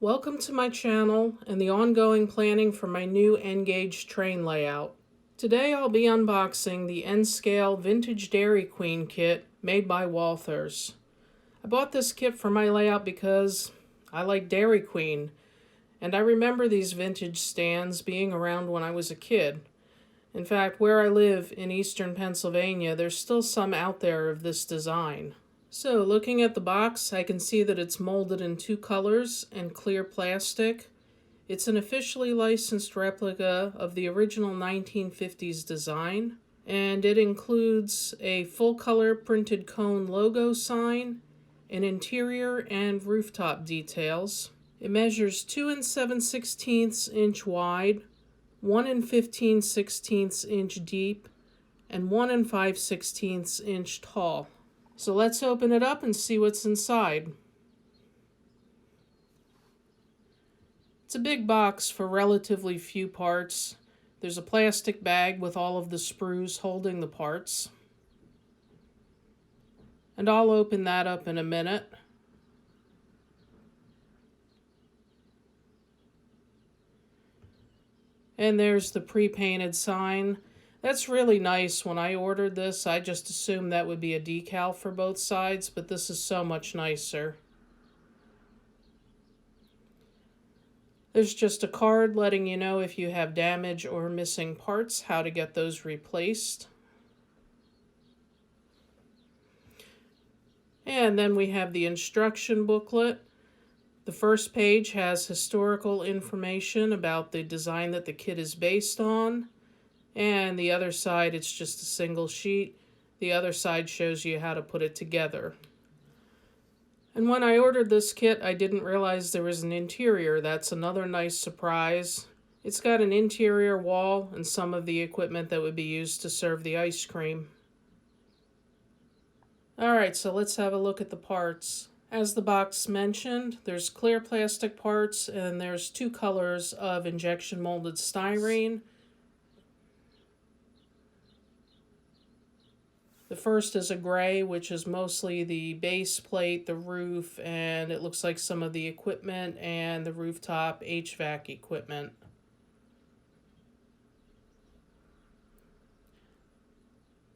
Welcome to my channel and the ongoing planning for my new N-gauge train layout. Today I'll be unboxing the N-scale vintage Dairy Queen kit made by Walthers. I bought this kit for my layout because I like Dairy Queen, and I remember these vintage stands being around when I was a kid. In fact, where I live in eastern Pennsylvania, there's still some out there of this design. So, looking at the box, I can see that it's molded in two colors and clear plastic. It's an officially licensed replica of the original 1950s design, and it includes a full-color printed cone logo sign, an interior and rooftop details. It measures 2 7/16 inch wide, 1 15/16 inch deep, and 1 5/16 inch tall. So let's open it up and see what's inside. It's a big box for relatively few parts. There's a plastic bag with all of the sprues holding the parts. And I'll open that up in a minute. And there's the pre-painted sign. That's really nice. When I ordered this, I just assumed that would be a decal for both sides, but this is so much nicer. There's just a card letting you know if you have damage or missing parts, how to get those replaced. And then we have the instruction booklet. The first page has historical information about the design that the kit is based on. And the other side, it's just a single sheet. The other side shows you how to put it together. And when I ordered this kit, I didn't realize there was an interior. That's another nice surprise. It's got an interior wall and some of the equipment that would be used to serve the ice cream. Alright, so let's have a look at the parts. As the box mentioned, there's clear plastic parts and there's two colors of injection molded styrene. The first is a gray, which is mostly the base plate, the roof, and it looks like some of the equipment and the rooftop HVAC equipment.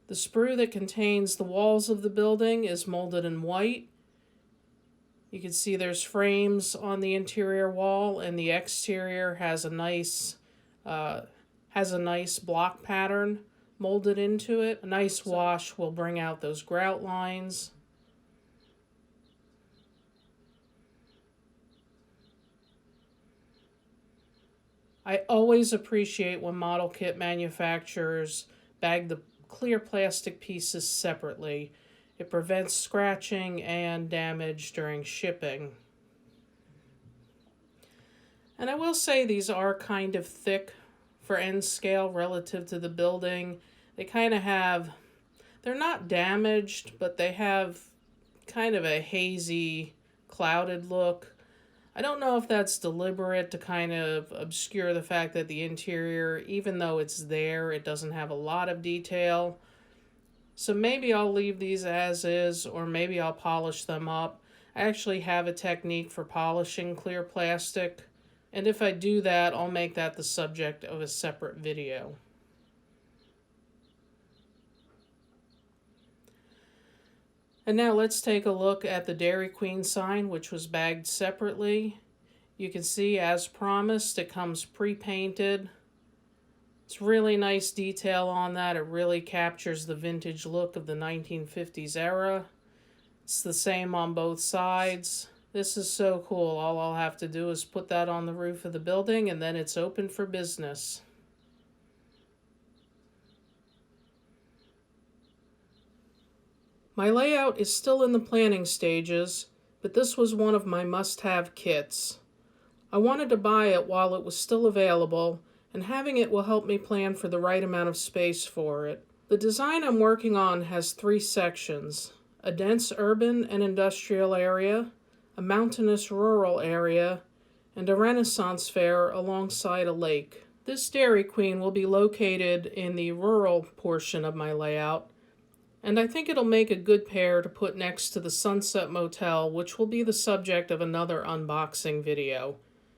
The sprue that contains the walls of the building is molded in white. You can see there's frames on the interior wall, and the exterior has a nice block pattern molded into it. A nice wash will bring out those grout lines. I always appreciate when model kit manufacturers bag the clear plastic pieces separately. It prevents scratching and damage during shipping. And I will say these are kind of thick for N scale relative to the building. They kind of have, they're not damaged, but they have kind of a hazy, clouded look. I don't know if that's deliberate to kind of obscure the fact that the interior, even though it's there, it doesn't have a lot of detail. So maybe I'll leave these as is, or maybe I'll polish them up. I actually have a technique for polishing clear plastic, and if I do that, I'll make that the subject of a separate video. And now let's take a look at the Dairy Queen sign, which was bagged separately. You can see, as promised, it comes pre-painted. It's really nice detail on that. It really captures the vintage look of the 1950s era. It's the same on both sides. This is so cool. All I'll have to do is put that on the roof of the building and then it's open for business. My layout is still in the planning stages, but this was one of my must-have kits. I wanted to buy it while it was still available, and having it will help me plan for the right amount of space for it. The design I'm working on has 3 sections: a dense urban and industrial area, a mountainous rural area, and a Renaissance fair alongside a lake. This Dairy Queen will be located in the rural portion of my layout, and I think it'll make a good pair to put next to the Sunset Motel, which will be the subject of another unboxing video.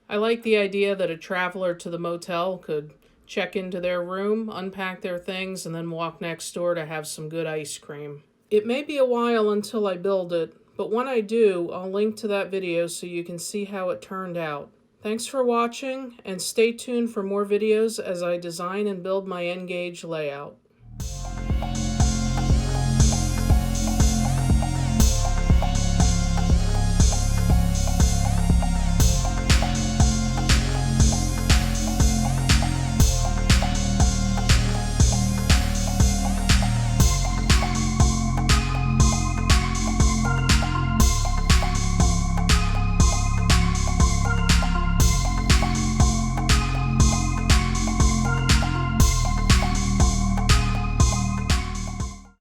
I like the idea that a traveler to the motel could check into their room, unpack their things, and then walk next door to have some good ice cream. It may be a while until I build it, but when I do, I'll link to that video so you can see how it turned out. Thanks for watching, and stay tuned for more videos as I design and build my N-gage layout.